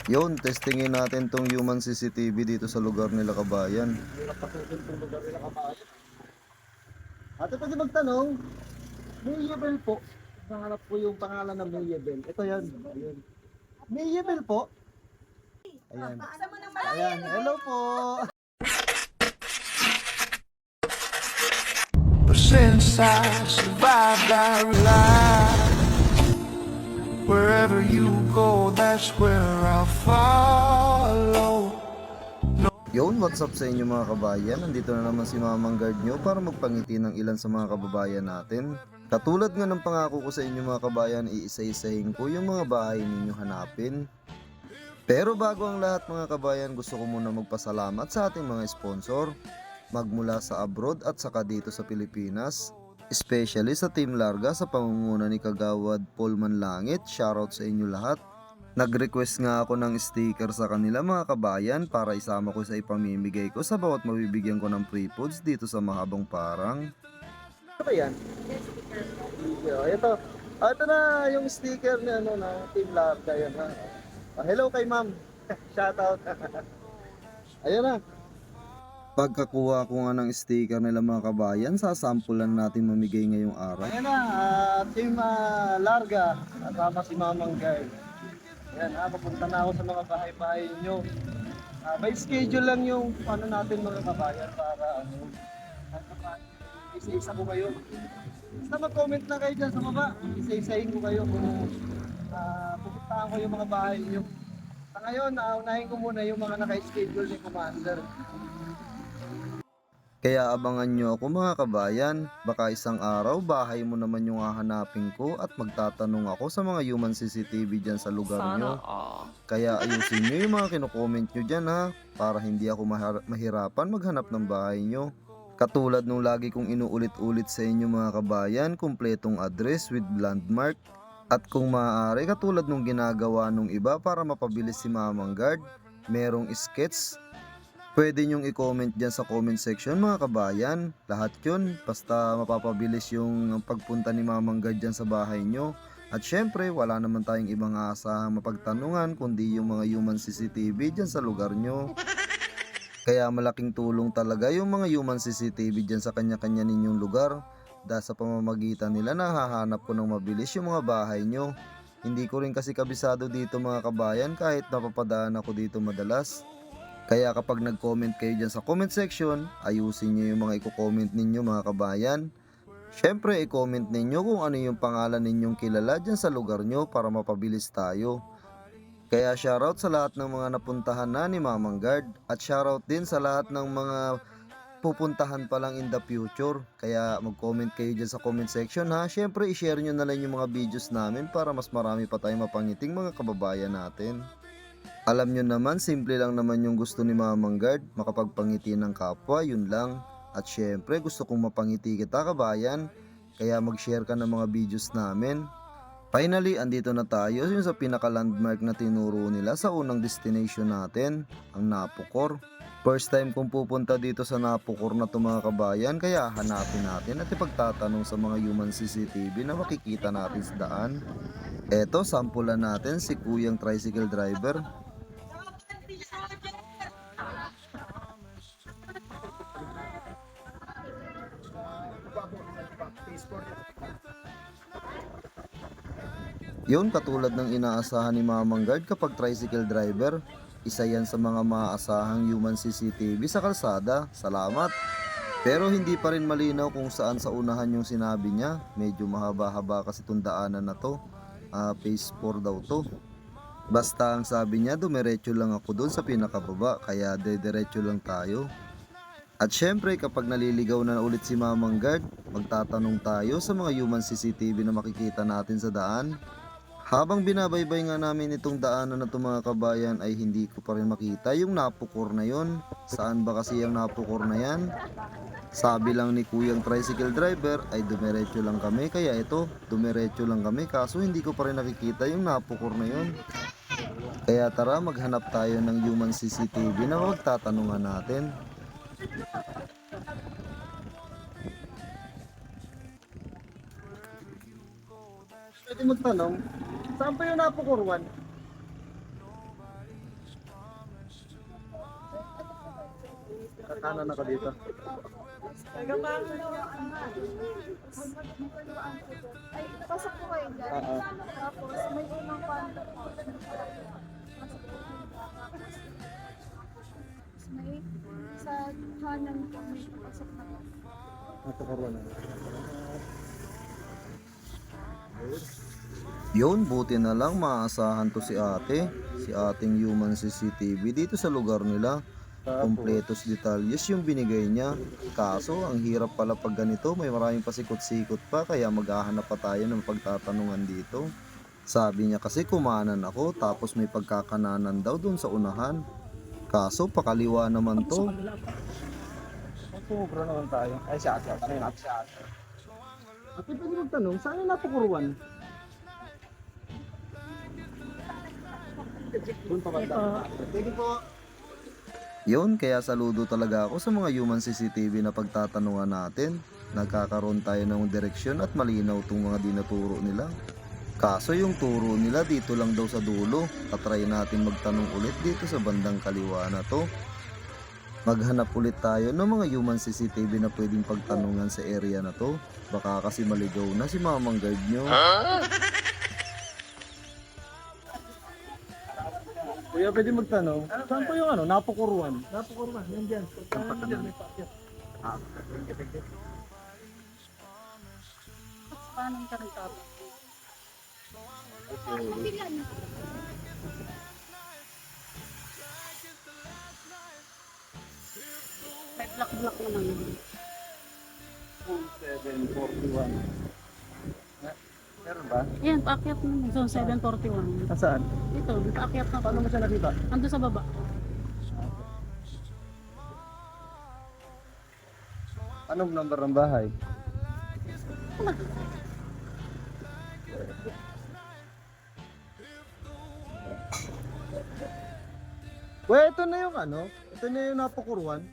Yun, testingin natin tong human CCTV dito sa lugar nila kabayan. Napatulog itong lugar nila kabayan. Ate, pwede magtanong, Mayabel po. Nahanap po yung pangalan ng Mayabel. Ito yan. Ayun. Mayabel po. Ayan. Ayan. Hello po. But since I survived, I realized wherever you go, that's where I'll follow. Yun, what's up sa inyo mga kabayan? Nandito na naman si Mamang Guard nyo para magpangiti ng ilan sa mga kababayan natin. Katulad nga ng pangako ko sa inyo mga kabayan, iisa-isahin ko yung mga bahay ninyo hanapin. Pero bago ang lahat mga kabayan, gusto ko muna magpasalamat sa ating mga sponsor. Magmula sa abroad at saka dito sa Pilipinas. Especially sa Team Larga sa pangunguna ni Kagawad Paul Manlangit. Shoutout sa inyo lahat. Nag-request nga ako ng sticker sa kanila mga kabayan para isama ko sa ipamimigay ko sa bawat mabibigyan ko ng free foods dito sa Mahabang Parang. Ano ba yan? Ito. Ito na yung sticker ni ano na Team Larga yan ha. Hello kay ma'am. Shout out. Ayun na. Pagkakuha ko nga ng sticker nila mga kabayan, sasampulan natin mamigay ngayong araw. Ayan na, Team Larga. Kasama si Mamang Guy. Ayan papunta na ako sa mga bahay-bahay nyo. By schedule lang yung ano natin mga kabayan para ano, isa-isa ko kayo. Basta mag-comment na kayo dyan sa baba. Isa-isahin ko kayo kung pupuntahan ko yung mga bahay nyo. Sa ngayon, naunahin ko muna yung mga naka-schedule ni Commander. Kaya abangan nyo ako mga kabayan, baka isang araw bahay mo naman yung hahanapin ko at magtatanong ako sa mga human CCTV dyan sa lugar nyo. Kaya ayusin nyo yung mga kino-comment nyo dyan ha, para hindi ako mahirapan maghanap ng bahay nyo. Katulad nung lagi kong inuulit-ulit sa inyo mga kabayan, kumpletong address with landmark. At kung maaari, katulad nung ginagawa nung iba para mapabilis si Mamang Guard, merong sketch. Pwede nyong i-comment dyan sa comment section mga kabayan. Lahat yun, basta mapapabilis yung pagpunta ni Mamang Guard dyan sa bahay nyo. At syempre, wala naman tayong ibang aasahang mapagtanungan kundi yung mga human CCTV dyan sa lugar nyo. Kaya malaking tulong talaga yung mga human CCTV dyan sa kanya-kanya ninyong lugar. Dahil sa pamamagitan nila nahahanap ko ng mabilis yung mga bahay nyo. Hindi ko rin kasi kabisado dito mga kabayan kahit napapadaan ako dito madalas. Kaya kapag nag-comment kayo dyan sa comment section, ayusin nyo yung mga i-comment ninyo mga kabayan. Syempre i-comment ninyo kung ano yung pangalan ninyong kilala dyan sa lugar nyo para mapabilis tayo. Kaya shoutout sa lahat ng mga napuntahan na ni Mamang Guard at shoutout din sa lahat ng mga pupuntahan pa lang in the future. Kaya mag-comment kayo dyan sa comment section ha. Syempre i-share nyo na lang yung mga videos namin para mas marami pa tayong mapangiting mga kababayan natin. Alam nyo naman, simple lang naman yung gusto ni Mamang Guard, makapagpangiti ng kapwa, yun lang. At syempre, gusto kong mapangiti kita kabayan, kaya mag-share ka ng mga videos namin. Finally, andito na tayo yung sa pinaka-landmark na tinuro nila sa unang destination natin, ang Napocor. First time kong pupunta dito sa Napocor na to mga kabayan, kaya hanapin natin at ipagtatanong sa mga human CCTV na makikita natin sa daan. Eto, sampulan natin si Kuyang Tricycle Driver. Yun, katulad ng inaasahan ni Mamang Guard kapag tricycle driver, isa yan sa mga maaasahang human CCTV sa kalsada. Salamat. Pero hindi pa rin malinaw kung saan sa unahan yung sinabi niya. Medyo mahaba-haba kasi itong daanan na to. Phase 4 daw to. Basta ang sabi niya, dumiretso lang ako dun sa pinakababa, kaya dediretso lang tayo. At syempre kapag naliligaw na ulit si Mamang Guard, magtatanong tayo sa mga human CCTV na makikita natin sa daan. Habang binabaybay nga namin itong daanan na mga kabayan ay hindi ko pa rin makita yung Napocor na yon. Saan ba kasi yung Napocor na yan? Sabi lang ni Kuyang Tricycle Driver ay dumiretso lang kami, kaya ito, dumiretso lang kami kaso hindi ko pa rin nakikita yung Napocor na yon. Kaya tara maghanap tayo ng human CCTV na magtatanungan natin. Pwede magtanong, saan pa yung Napukurwan? Kakanan ako dito. Ay, pasok po kayo dyan. Oo. Tapos, may unang kwarto po. May sa kanan po, may pasok na po. Natukuruan na. Yun, buti na lang maasahan to si ate. Si ating human CCTV dito sa lugar nila. Kompletos detalyes yung binigay niya. Kaso, ang hirap pala pag ganito, may maraming pasikot-sikot pa, kaya maghahanap pa tayo ng pagtatanungan dito. Sabi niya kasi kumanan ako, tapos may pagkakananan daw dun sa unahan. Kaso, pakaliwa naman to. Sobra naman tayo. Ay, si ate. Ano yun? Si ate. Ate, pwede magtanong, saan yung natukuruan? Doon pa banda. Pwede po. Yun, kaya saludo talaga ako sa mga human CCTV na pagtatanungan natin. Nagkakaroon tayo ng direksyon at malinaw tong mga dinaturo nila. Kaso yung turo nila dito lang daw sa dulo. Tatry natin magtanong ulit dito sa bandang kaliwa na to. Maghanap ulit tayo ng mga human CCTV na pwedeng pagtanungan sa area na to. Baka kasi maligaw na si mamang guard nyo. Kuya, pwede magtanong, saan po yung napukuruan? Napukuruan, yan dyan. May pakyat. Paano ka nagtapos? May black-black naman yun. 741. Meron ba? Yan, paakyat naman. Zone 741. Saan? Ito, paakyat na. Paano mo siya nakita? Ando sa baba. Anong number ng bahay? Well, ito na yung ito na yung napukuruan.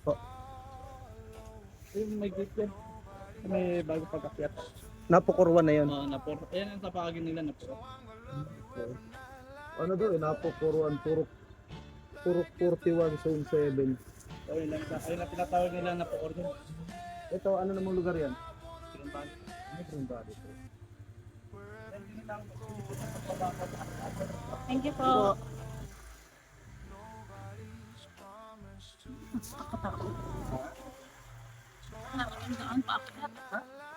Oh. Yung may gate yan. May bago pagkakyat. Napukuruan na yun. Napor. Ayan ang tapagin nila napor. Ano doon? Napukuruan, purok 41, zone 7. So yun lang. Ayun ang tinatawag nila napor yun. Ito, ano namang lugar yan? Pinuntahan. Thank you po. Nakatakot. Nakakandaan paakyat.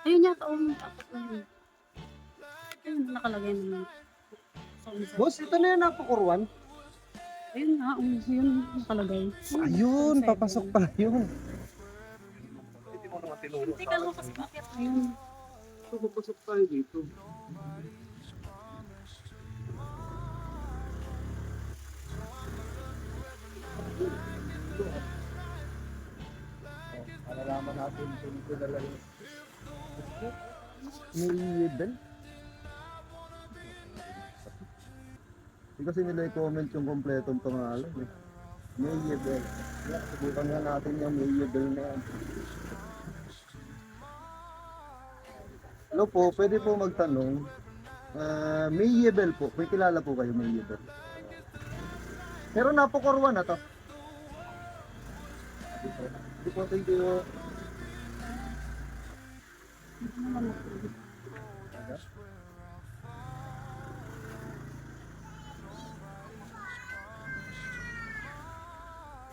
Ayun yata, yung paakyat na yun. Ayun, nakalagay naman. Boss, ito na yung napukuruan. Ayun nga, yun nakalagay. Ayun, papasok pa yun. Hindi ka lang kasi paakyat na yun. Papasok tayo dito. Malalaman natin kung ito dala yun. May bell? Hindi kasi nila i-comment yung kompletong pangalan eh. May bell. Subukan nga natin yung may bell na yan. Hello po, pwede po magtanong. May bell po. May kilala po kayo may bell. Pero napukurwan na to. Hindi po, thank you.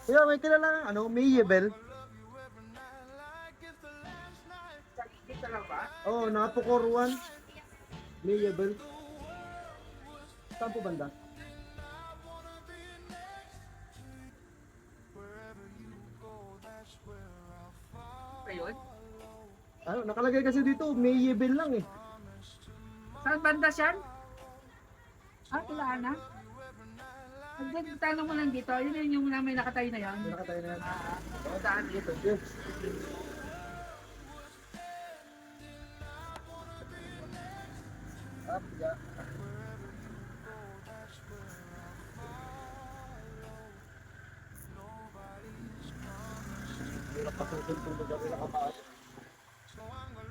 Kuya, may kilala may bell? Dito lang ba? Oo, napukurwan. May bell. Saan po banda? Ayun. Nakalagay kasi dito, may bell lang eh. Saan banda siyan? Wala na. Tanong mo lang dito, yun yung may nakatayo na yan. May nakatayo na yan. Saan dito? Yes.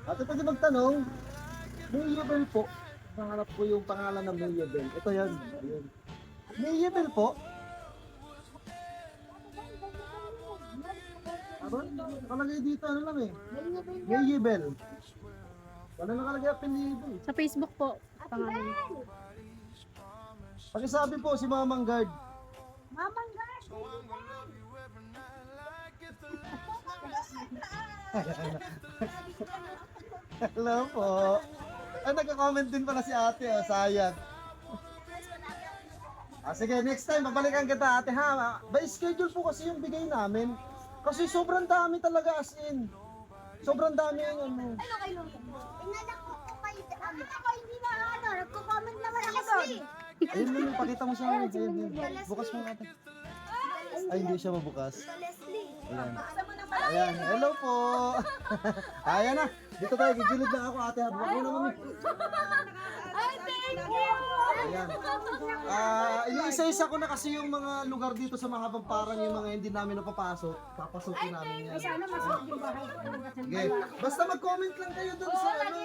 Ate, pwede magtanong, Mayabel po. Nangarap po yung pangalan ng Mayabel. Ito yan. Ayun. Mayabel po. Nakalagay dito, ano lang eh. Mayabel. Wala nakalagay apelido eh. Sa Facebook po. Pangalan. Pakisabi po si Mamang Guard. Mamang guard, Hello po. Ay, nagka-comment din pala si ate, oh, sayang. Sige, next time, babalikan kita ate ha. By schedule po kasi yung bigay namin. Kasi sobrang dami talaga as in. Sobrang dami yung ano. Ano kayo? Inanak ko po kayo. Ako hindi na ano, nagko-comment naman ako doon. Ayun mo yung pakita mo siya. Ayun. Bukas mo natin. Ay, hindi siya mabukas. Leslie. Ayan. Pakita mo naman. Ayan, hello po. Ayan na. Dito tayo, gigilid na ako ate. Habang ako naman. Ay, thank you. Ayan. Iniisa-isa ko na kasi yung mga lugar dito sa Mahabang Parang, yung mga hindi namin napapasok. Papasukin namin yan. Sana masok yung bahay ko. Sige. Basta mag-comment lang kayo dun sa ano.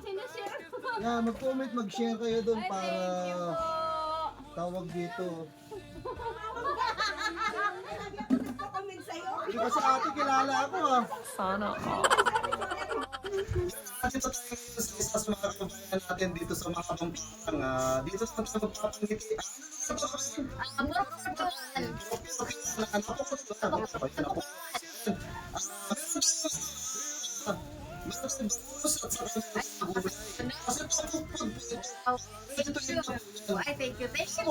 Sinishare ko. Yan, mag-comment, mag-share kayo dun para tawag dito. Comment sa'yo. Hindi kasi ate kilala ako ah. Sana all. Kasi sa isa sa mga kababayan natin dito sa Mahabang Parang, dito sa magpapangiti. Ay, thank you. Thank you.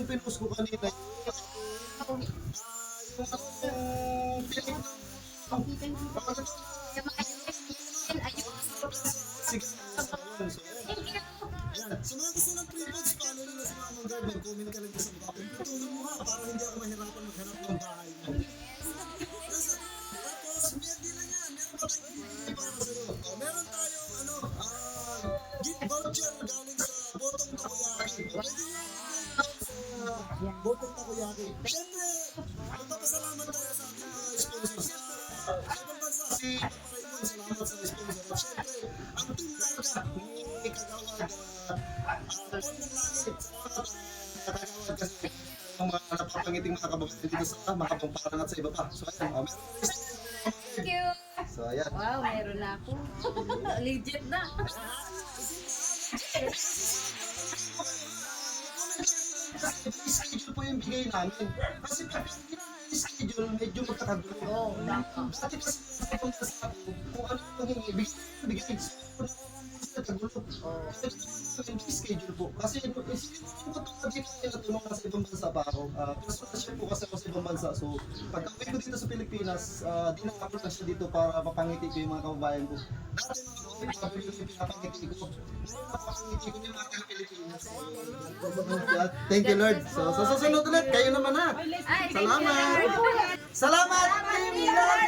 Pinost ko kanina. Sa mga gusto ng pre-pods, follow nyo na si Mamang Guard. Mag-comment ka lang sa button. Tutulong mo ha, para hindi ako mahirapan maghanap ng bahay mo. Tapos, hindi lang yan. Meron pa tayong giveaway para sa'yo. Meron tayong, gift voucher galing sa Botong Takoyaki. Pwede nyo sa Botong Takoyaki. Siyempre, magpapasalamat tayo sa ating mga sponsors. Sa ibang bansa, si Papa Raymond, salamat sa sponsor. At siyempre, ang Team Larga, ni Kagawad, Paul ng Langit, Kagawad kasi ang mga napapangiting mga kababayan dito sa Mahabang Parang at sa iba pa. So, ayan. Thank you. So, ayan. Wow, meron na ako. Legit na. I-schedule po yung bigay namin. Kasi pag hindi namin i-schedule, medyo magkakagulo. Dati kasi kung ano yung bigay, nagkagulo. Kasi i-schedule po. Kasi yung pagkakagin natin na tulong nasa ibang bansa pa ako. Plus po kasi ako sa ibang bansa. So, pag-uwi ko dito sa Pilipinas, dinakapon na siya dito para mapangiti ko yung mga kababayan ko. Dati mga kababayan ko yung pinapangiti ko. Napapangiti ko yung mga taga-Pilipinas. Thank you, Lord. So, sa susunod ulit, kayo naman ha. Salamat! Salamat, Team Larga!